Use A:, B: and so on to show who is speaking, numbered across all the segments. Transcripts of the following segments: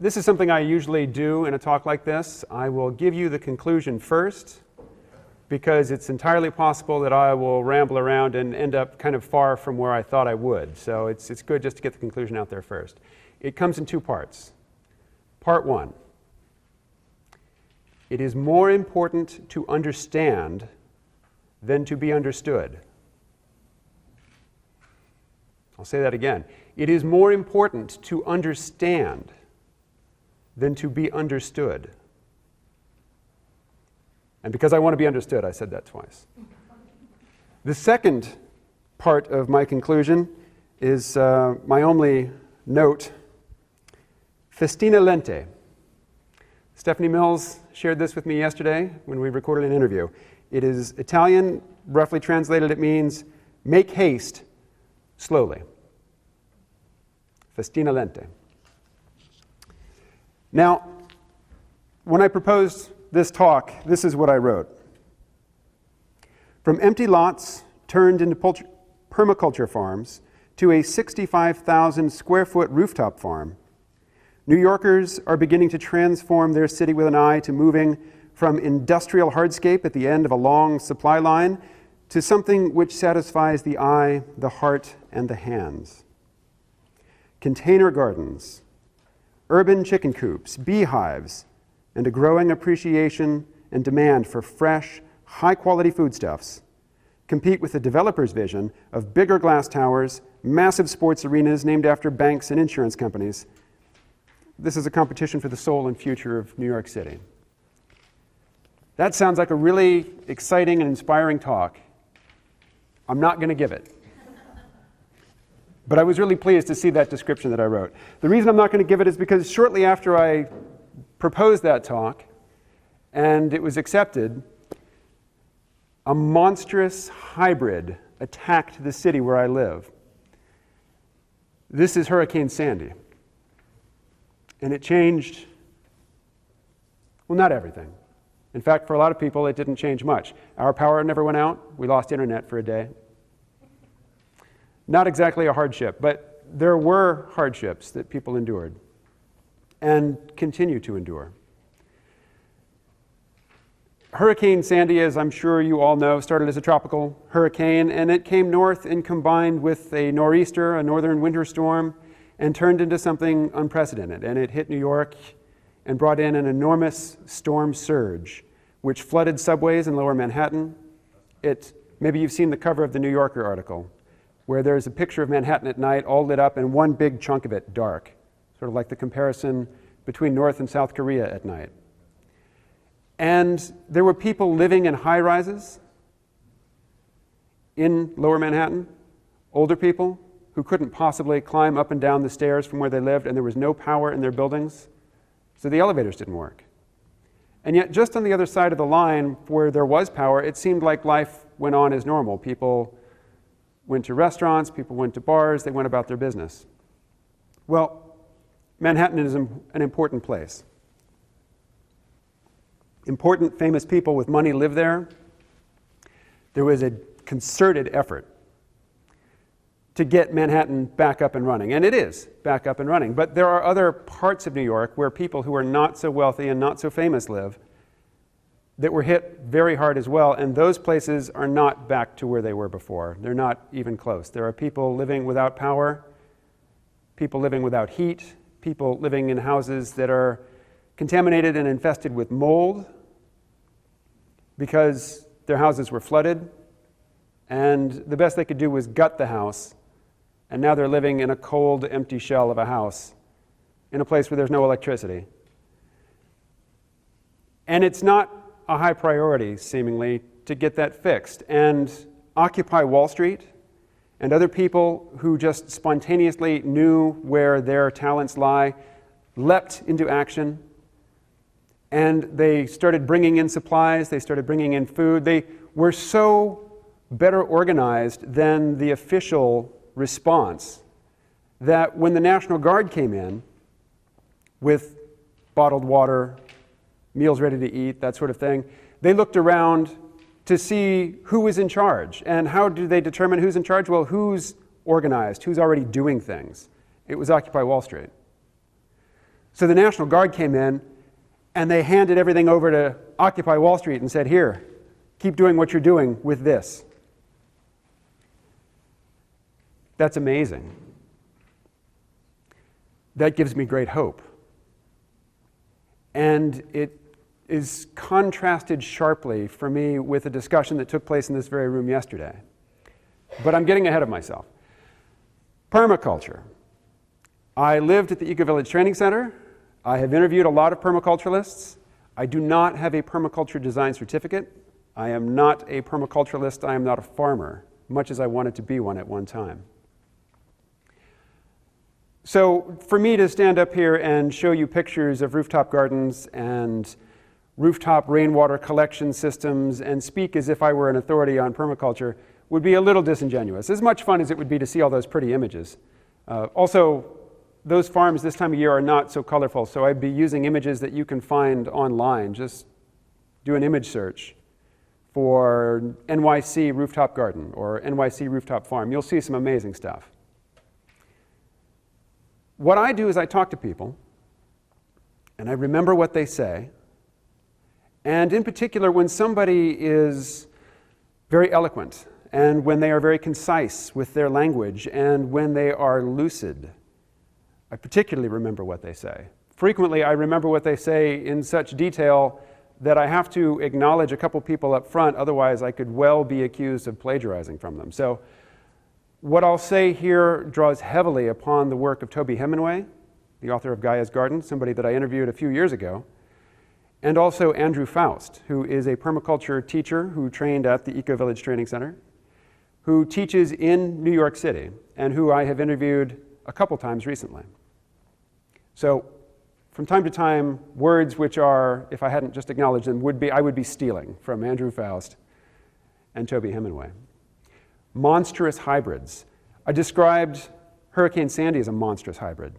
A: This is something I usually do in a talk like this. I will give you the conclusion first, because it's entirely possible that I will ramble around and end up kind of far from where I thought I would. So it's good just to get the conclusion out there first. It comes in two parts. Part one, it is more important to understand than to be understood. I'll say that again. It is more important to understand than to be understood. And because I want to be understood, I said that twice. The second part of my conclusion is my only note, festina lente. Stephanie Mills shared this with me yesterday when we recorded an interview. It is Italian, roughly translated it means make haste slowly. Festina lente. Now, when I proposed this talk, this is what I wrote. From empty lots turned into permaculture farms to a 65,000 square foot rooftop farm, New Yorkers are beginning to transform their city with an eye to moving from industrial hardscape at the end of a long supply line to something which satisfies the eye, the heart, and the hands. Container gardens, urban chicken coops, beehives, and a growing appreciation and demand for fresh, high-quality foodstuffs compete with the developer's vision of bigger glass towers, massive sports arenas named after banks and insurance companies. This is a competition for the soul and future of New York City. That sounds like a really exciting and inspiring talk. I'm not going to give it. But I was really pleased to see that description that I wrote. The reason I'm not going to give it is because shortly after I proposed that talk, and it was accepted, a monstrous hybrid attacked the city where I live. This is Hurricane Sandy. And it changed, well, not everything. In fact, for a lot of people, it didn't change much. Our power never went out. We lost internet for a day. Not exactly a hardship, but there were hardships that people endured and continue to endure. Hurricane Sandy, as I'm sure you all know, started as a tropical hurricane, and it came north and combined with a nor'easter, a northern winter storm, and turned into something unprecedented. And it hit New York and brought in an enormous storm surge, which flooded subways in lower Manhattan. Maybe you've seen the cover of the New Yorker article, where there's a picture of Manhattan at night, all lit up, and one big chunk of it dark, sort of like the comparison between North and South Korea at night. And there were people living in high-rises in lower Manhattan, older people who couldn't possibly climb up and down the stairs from where they lived, and there was no power in their buildings, so the elevators didn't work. And yet, just on the other side of the line, where there was power, it seemed like life went on as normal. People went to restaurants, people went to bars, they went about their business. Well, Manhattan is an important place. Important, famous people with money live there. There was a concerted effort to get Manhattan back up and running. And it is back up and running. But there are other parts of New York where people who are not so wealthy and not so famous live that were hit very hard as well. And those places are not back to where they were before. They're not even close. There are people living without power, people living without heat, people living in houses that are contaminated and infested with mold because their houses were flooded. And the best they could do was gut the house. And now they're living in a cold, empty shell of a house in a place where there's no electricity. And it's not a high priority, seemingly, to get that fixed. And Occupy Wall Street and other people who just spontaneously knew where their talents lie leapt into action. And they started bringing in supplies, they started bringing in food. They were so better organized than the official response that when the National Guard came in with bottled water, meals ready to eat, that sort of thing, they looked around to see who was in charge. And how do they determine who's in charge? Well, who's organized, who's already doing things? It was Occupy Wall Street. So the National Guard came in, and they handed everything over to Occupy Wall Street and said, here, keep doing what you're doing with this. That's amazing. That gives me great hope. And it is contrasted sharply for me with a discussion that took place in this very room yesterday. But I'm getting ahead of myself. Permaculture. I lived at the Eco-Village Training Center. I have interviewed a lot of permaculturalists. I do not have a permaculture design certificate. I am not a permaculturalist. I am not a farmer, much as I wanted to be one at one time. So for me to stand up here and show you pictures of rooftop gardens and rooftop rainwater collection systems and speak as if I were an authority on permaculture would be a little disingenuous, as much fun as it would be to see all those pretty images. Also, those farms this time of year are not so colorful, so I'd be using images that you can find online. Just do an image search for NYC rooftop garden or NYC rooftop farm. You'll see some amazing stuff. What I do is I talk to people, and I remember what they say. And in particular, when somebody is very eloquent, and when they are very concise with their language, and when they are lucid, I particularly remember what they say. Frequently, I remember what they say in such detail that I have to acknowledge a couple people up front, otherwise I could well be accused of plagiarizing from them. So what I'll say here draws heavily upon the work of Toby Hemingway, the author of Gaia's Garden, somebody that I interviewed a few years ago, and also Andrew Faust, who is a permaculture teacher who trained at the Eco-Village Training Center, who teaches in New York City, and who I have interviewed a couple times recently. So from time to time, words which are, if I hadn't just acknowledged them, I would be stealing from Andrew Faust and Toby Hemingway. Monstrous hybrids. I described Hurricane Sandy as a monstrous hybrid.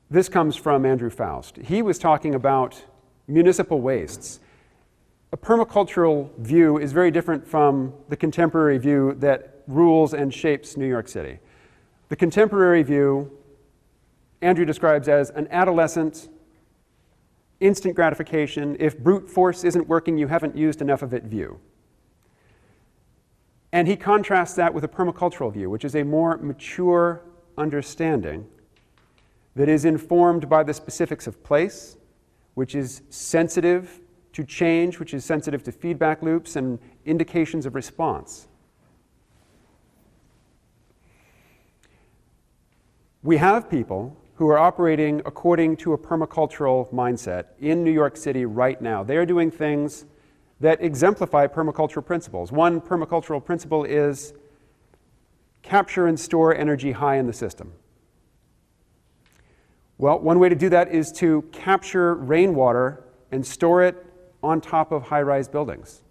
A: This comes from Andrew Faust. He was talking about municipal wastes. A permacultural view is very different from the contemporary view that rules and shapes New York City. The contemporary view, Andrew describes as an adolescent, instant gratification, if brute force isn't working, you haven't used enough of it view. And he contrasts that with a permacultural view, which is a more mature understanding that is informed by the specifics of place, which is sensitive to change, which is sensitive to feedback loops and indications of response. We have people who are operating according to a permacultural mindset in New York City right now. They are doing things that exemplify permacultural principles. One permacultural principle is capture and store energy high in the system. Well, one way to do that is to capture rainwater and store it on top of high-rise buildings.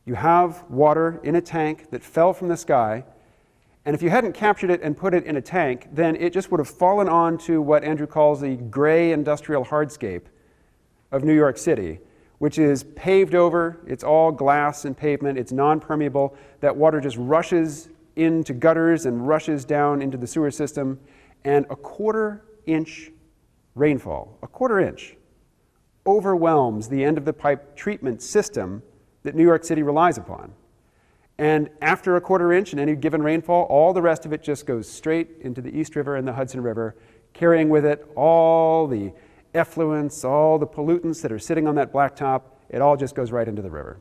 A: You have water in a tank that fell from the sky, and if you hadn't captured it and put it in a tank, then it just would have fallen onto what Andrew calls the gray industrial hardscape of New York City, which is paved over, it's all glass and pavement, it's non-permeable. That water just rushes into gutters and rushes down into the sewer system, and a quarter-inch rainfall, a quarter-inch, overwhelms the end-of-the-pipe treatment system that New York City relies upon. And after a quarter-inch in any given rainfall, all the rest of it just goes straight into the East River and the Hudson River, carrying with it all the effluents, all the pollutants that are sitting on that blacktop. It all just goes right into the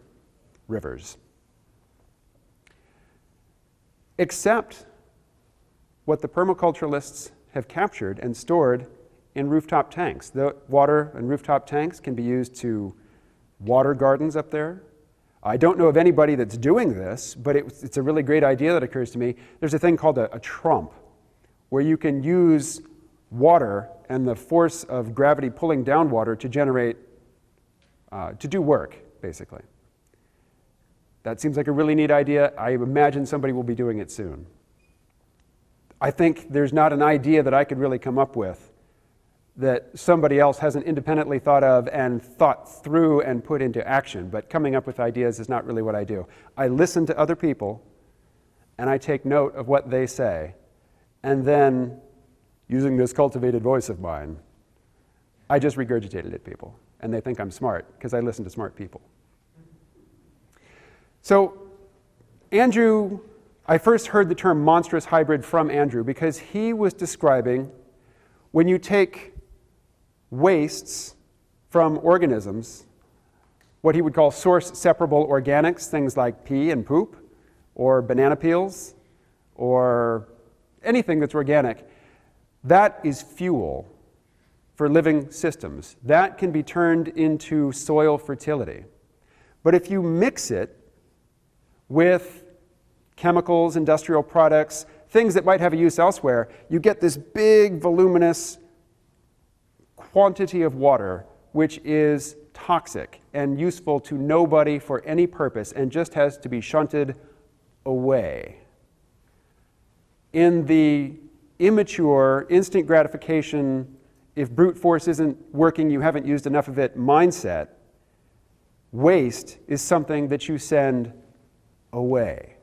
A: rivers. Except what the permaculturalists have captured and stored in rooftop tanks. The water and rooftop tanks can be used to water gardens up there. I don't know of anybody that's doing this, but it's a really great idea that occurs to me. There's a thing called a trump, where you can use water and the force of gravity pulling down water to generate, to do work, basically. That seems like a really neat idea. I imagine somebody will be doing it soon. I think there's not an idea that I could really come up with that somebody else hasn't independently thought of and thought through and put into action. But coming up with ideas is not really what I do. I listen to other people, and I take note of what they say, and then using this cultivated voice of mine. I just regurgitated it, people, and they think I'm smart because I listen to smart people. So Andrew, I first heard the term monstrous hybrid from Andrew because he was describing when you take wastes from organisms, what he would call source-separable organics, things like pee and poop, or banana peels, or anything that's organic, that is fuel for living systems. That can be turned into soil fertility. But if you mix it with chemicals, industrial products, things that might have a use elsewhere, you get this big, voluminous quantity of water which is toxic and useful to nobody for any purpose and just has to be shunted away. In the immature, instant gratification, if brute force isn't working, you haven't used enough of it mindset, waste is something that you send away.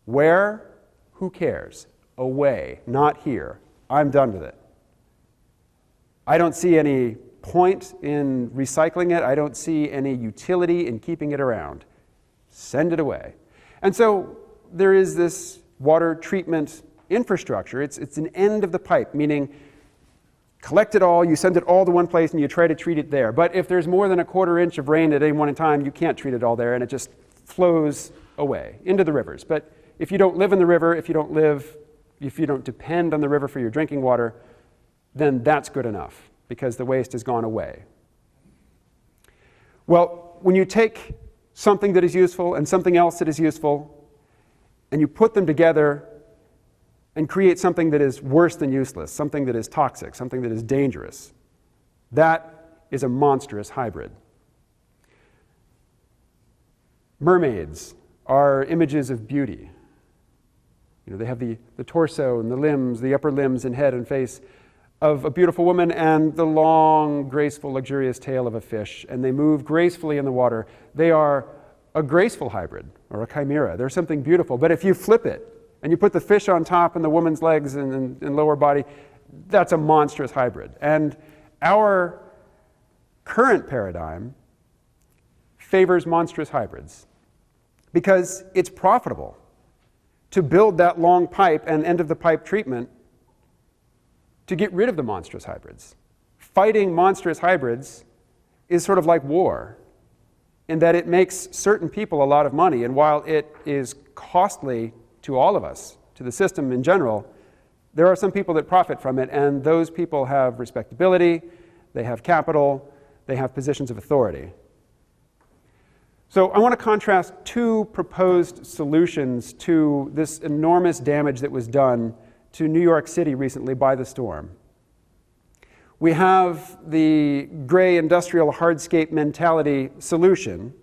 A: Where? Who cares? Away, not here. I'm done with it. I don't see any point in recycling it. I don't see any utility in keeping it around. Send it away. And so there is this water treatment infrastructure. It's an end of the pipe, meaning collect it all, you send it all to one place, and you try to treat it there. But if there's more than a quarter inch of rain at any one time, you can't treat it all there, and it just flows away into the rivers. But if you don't live in the river, if you don't depend on the river for your drinking water, then that's good enough, because the waste has gone away. Well, when you take something that is useful and something else that is useful, and you put them together and create something that is worse than useless, something that is toxic, something that is dangerous, that is a monstrous hybrid. Mermaids are images of beauty. You know, they have the torso and the limbs, the upper limbs and head and face of a beautiful woman and the long, graceful, luxurious tail of a fish, and they move gracefully in the water. They are a graceful hybrid, or a chimera. They're something beautiful. But if you flip it, and you put the fish on top and the woman's legs and lower body, that's a monstrous hybrid. And our current paradigm favors monstrous hybrids because it's profitable to build that long pipe and end-of-the-pipe treatment to get rid of the monstrous hybrids. Fighting monstrous hybrids is sort of like war in that it makes certain people a lot of money, and while it is costly to all of us, to the system in general, there are some people that profit from it, and those people have respectability, they have capital, they have positions of authority. So I want to contrast two proposed solutions to this enormous damage that was done to New York City recently by the storm. We have the gray industrial hardscape mentality solution,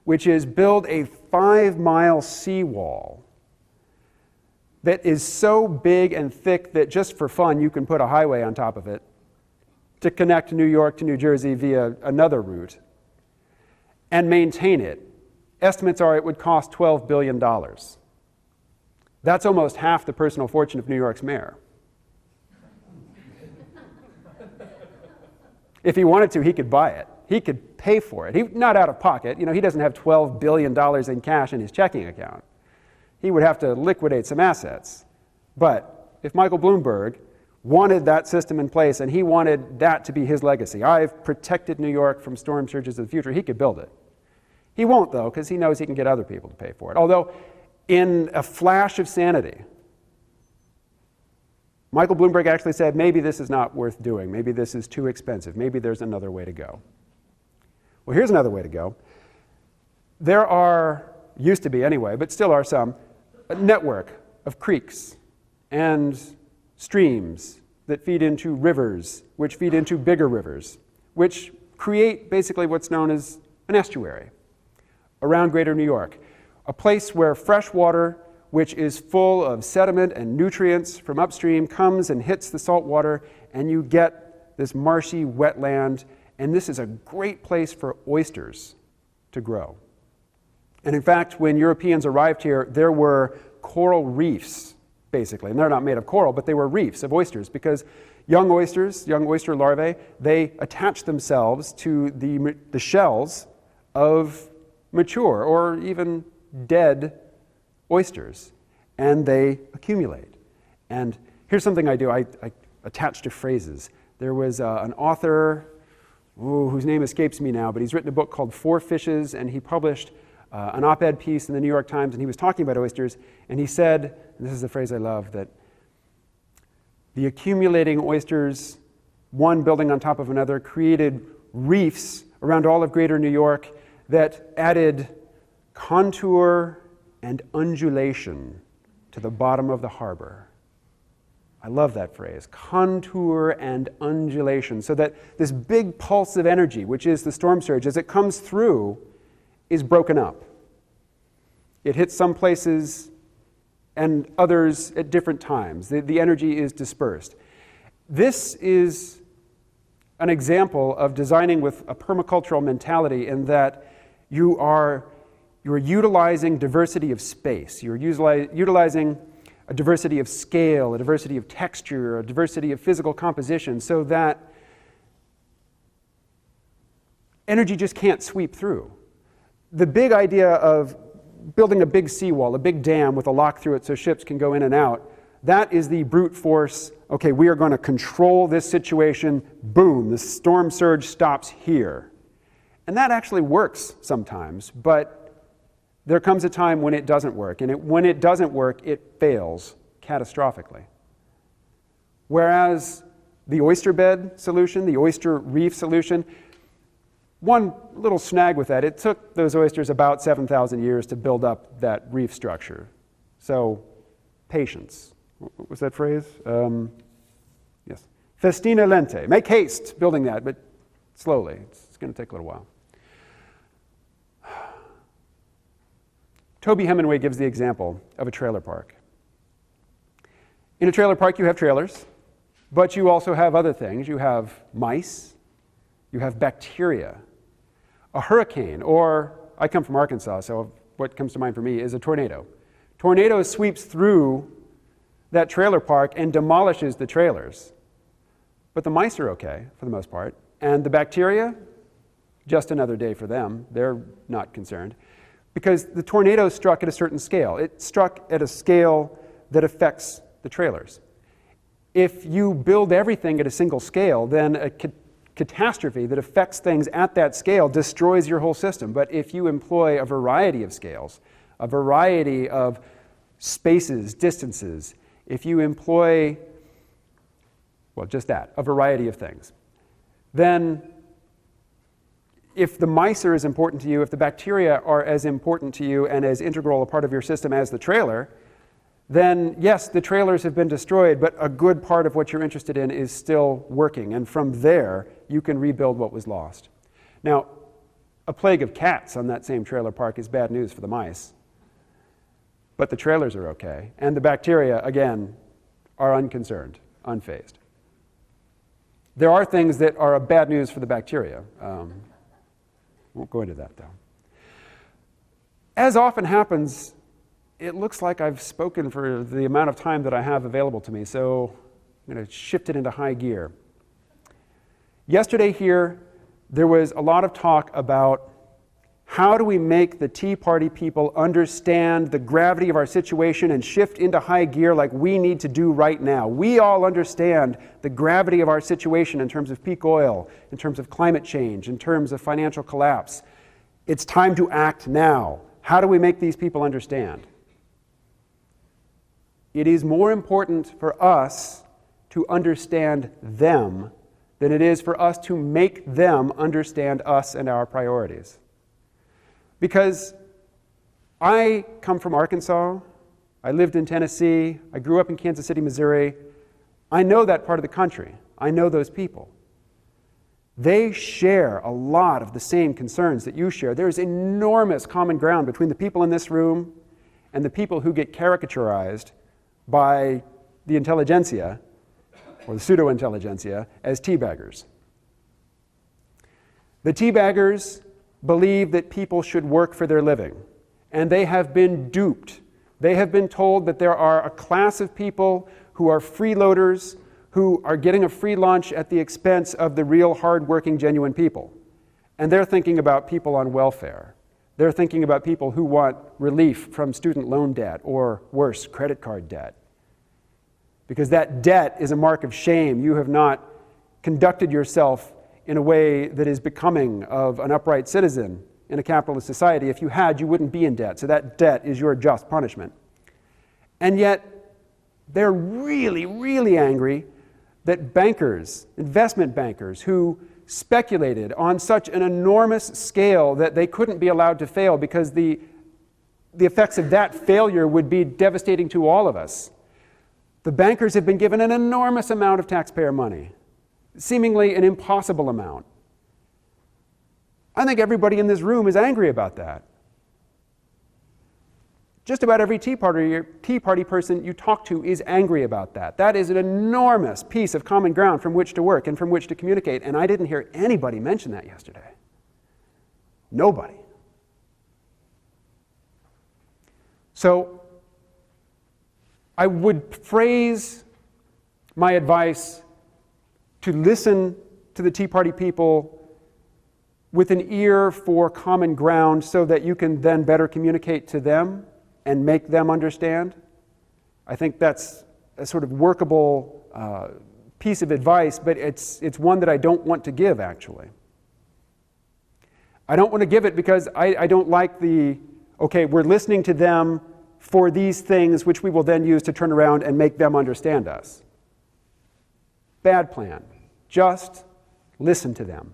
A: which is build a 5-mile seawall that is so big and thick that just for fun you can put a highway on top of it to connect New York to New Jersey via another route and maintain it. Estimates are it would cost $12 billion. That's almost half the personal fortune of New York's mayor. If he wanted to, he could buy it. He could pay for it. Not out of pocket. You know, he doesn't have $12 billion in cash in his checking account. He would have to liquidate some assets. But if Michael Bloomberg wanted that system in place and he wanted that to be his legacy, I've protected New York from storm surges of the future, he could build it. He won't, though, because he knows he can get other people to pay for it. Although, in a flash of sanity, Michael Bloomberg actually said, maybe this is not worth doing. Maybe this is too expensive. Maybe there's another way to go. Well, here's another way to go. There are, used to be anyway, but still are some, a network of creeks and streams that feed into rivers, which feed into bigger rivers, which create basically what's known as an estuary around greater New York, a place where fresh water, which is full of sediment and nutrients from upstream, comes and hits the salt water, and you get this marshy wetland, and this is a great place for oysters to grow. And in fact, when Europeans arrived here, there were coral reefs basically. And they're not made of coral, but they were reefs of oysters, because young oysters, young oyster larvae, they attach themselves to the shells of mature or even dead oysters, and they accumulate. And here's something I do. I attach to phrases. There was an author whose name escapes me now, but he's written a book called Four Fishes, and he published an op-ed piece in the New York Times, and he was talking about oysters, and he said, and this is the phrase I love, that the accumulating oysters, one building on top of another, created reefs around all of greater New York that added contour and undulation to the bottom of the harbor. I love that phrase, contour and undulation, so that this big pulse of energy, which is the storm surge, as it comes through, is broken up. It hits some places and others at different times. The energy is dispersed. This is an example of designing with a permacultural mentality, in that you're utilizing diversity of space. You're utilizing a diversity of scale, a diversity of texture, a diversity of physical composition, so that energy just can't sweep through. The big idea of building a big seawall, a big dam with a lock through it so ships can go in and out, that is the brute force, okay, we are going to control this situation, boom, the storm surge stops here. And that actually works sometimes, but there comes a time when it doesn't work, and when it doesn't work, it fails catastrophically. Whereas the oyster bed solution, the oyster reef solution, one little snag with that, it took those oysters about 7,000 years to build up that reef structure. So, patience. What was that phrase? Yes. Festina lente. Make haste building that, but slowly. It's going to take a little while. Toby Hemingway gives the example of a trailer park. In a trailer park, you have trailers, but you also have other things. You have mice, you have bacteria, a hurricane, or I come from Arkansas, so what comes to mind for me is a tornado. Tornado sweeps through that trailer park and demolishes the trailers. But the mice are okay, for the most part, and the bacteria, just another day for them. They're not concerned. Because the tornado struck at a certain scale. It struck at a scale that affects the trailers. If you build everything at a single scale, then a catastrophe that affects things at that scale destroys your whole system. But if you employ a variety of scales, a variety of spaces, distances, if you employ, well, just that, a variety of things, then if the mice are as important to you, if the bacteria are as important to you and as integral a part of your system as the trailer, then yes, the trailers have been destroyed, but a good part of what you're interested in is still working. And from there, you can rebuild what was lost. Now, a plague of cats on that same trailer park is bad news for the mice. But the trailers are okay. And the bacteria, again, are unconcerned, unfazed. There are things that are bad news for the bacteria. Won't go into that, though. As often happens, it looks like I've spoken for the amount of time that I have available to me, so I'm going to shift it into high gear. Yesterday here, there was a lot of talk about how do we make the Tea Party people understand the gravity of our situation and shift into high gear like we need to do right now. We all understand the gravity of our situation in terms of peak oil, in terms of climate change, in terms of financial collapse. It's time to act now. How do we make these people understand? It is more important for us to understand them than it is for us to make them understand us and our priorities. Because I come from Arkansas, I lived in Tennessee, I grew up in Kansas City, Missouri. I know that part of the country. I know those people. They share a lot of the same concerns that you share. There's enormous common ground between the people in this room and the people who get caricaturized by the intelligentsia, or the pseudo-intelligentsia, as teabaggers. The teabaggers believe that people should work for their living, and they have been duped They have been told that there are a class of people who are freeloaders, who are getting a free lunch at the expense of the real hard-working, genuine people. And they're thinking about people on welfare. They're thinking about people who want relief from student loan debt or, worse, credit card debt. Because that debt is a mark of shame. You have not conducted yourself in a way that is becoming of an upright citizen in a capitalist society. If you had, you wouldn't be in debt. So that debt is your just punishment. And yet, they're really, really angry that bankers, investment bankers, who speculated on such an enormous scale that they couldn't be allowed to fail because the effects of that failure would be devastating to all of us. The bankers have been given an enormous amount of taxpayer money, seemingly an impossible amount. I think everybody in this room is angry about that. Just about every Tea Party person you talk to is angry about that. That is an enormous piece of common ground from which to work and from which to communicate, and I didn't hear anybody mention that yesterday. Nobody. So I would phrase my advice to listen to the Tea Party people with an ear for common ground so that you can then better communicate to them and make them understand. I think that's a sort of workable piece of advice, but it's one that I don't want to give, actually. I don't want to give it because I don't like okay, we're listening to them for these things which we will then use to turn around and make them understand us. Bad plan. Just listen to them.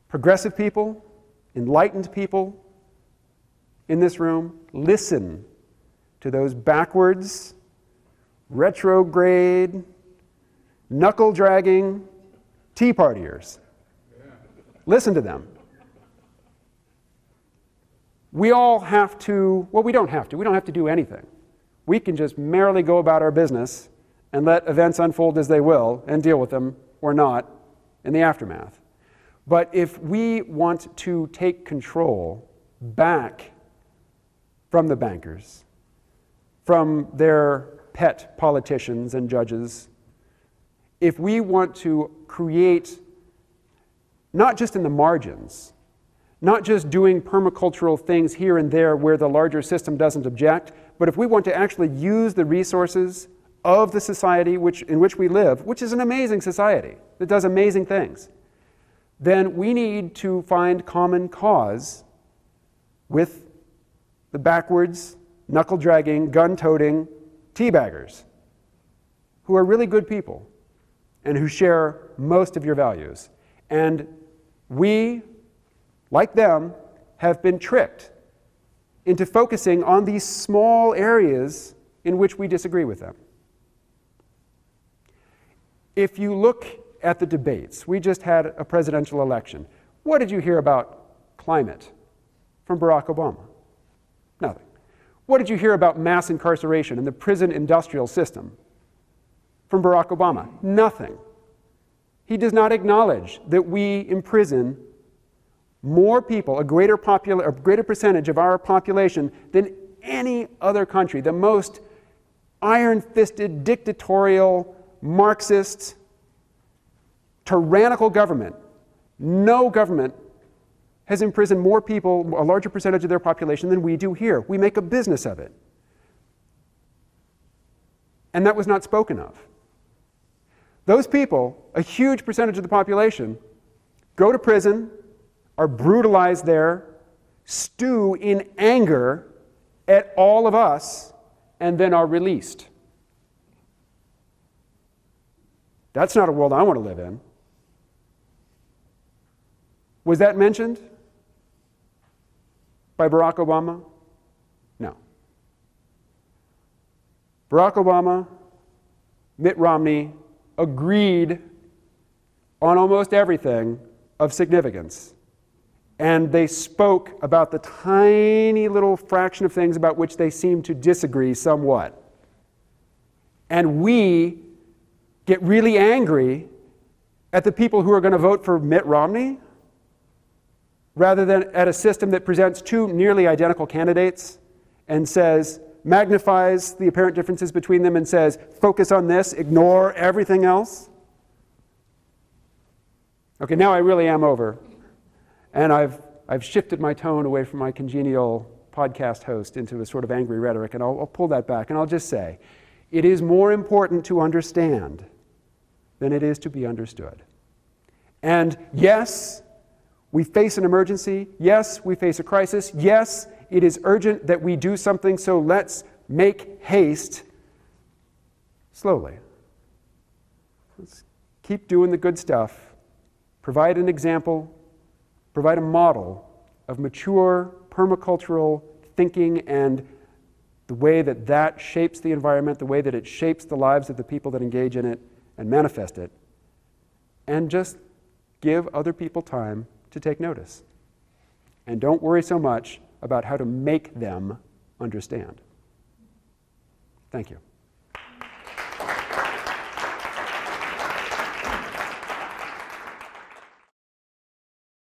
A: Progressive people, enlightened people in this room, listen to those backwards, retrograde, knuckle-dragging Tea Partiers. Listen to them. We all have to, well, we don't have to. We don't have to do anything. We can just merrily go about our business and let events unfold as they will and deal with them or not in the aftermath. But if we want to take control back from the bankers, from their pet politicians and judges, if we want to create, not just in the margins, not just doing permacultural things here and there where the larger system doesn't object, but if we want to actually use the resources of the society in which we live, which is an amazing society that does amazing things, then we need to find common cause with the backwards, knuckle-dragging, gun-toting teabaggers who are really good people and who share most of your values. And we, like them, have been tricked into focusing on these small areas in which we disagree with them. If you look at the debates, we just had a presidential election. What did you hear about climate from Barack Obama? Nothing. What did you hear about mass incarceration and the prison industrial system from Barack Obama? Nothing. He does not acknowledge that we imprison more people, a greater percentage of our population than any other country. The most iron-fisted, dictatorial, Marxist, tyrannical government. No government has imprisoned more people, a larger percentage of their population than we do here. We make a business of it. And that was not spoken of. Those people, a huge percentage of the population, go to prison, are brutalized there, stew in anger at all of us, and then are released. That's not a world I want to live in. Was that mentioned by Barack Obama? No. Barack Obama, Mitt Romney agreed on almost everything of significance. And they spoke about the tiny little fraction of things about which they seemed to disagree somewhat. And we get really angry at the people who are going to vote for Mitt Romney? rather than at a system that presents two nearly identical candidates and says, magnifies the apparent differences between them and says, focus on this, ignore everything else. Okay, now I really am over. And I've shifted my tone away from my congenial podcast host into a sort of angry rhetoric, and I'll pull that back, and I'll just say, it is more important to understand than it is to be understood. And yes, we face an emergency. Yes, we face a crisis. Yes, it is urgent that we do something, so let's make haste slowly. Let's keep doing the good stuff. Provide an example, provide a model of mature permacultural thinking and the way that that shapes the environment, the way that it shapes the lives of the people that engage in it and manifest it, and just give other people time to take notice. And don't worry so much about how to make them understand. Thank you.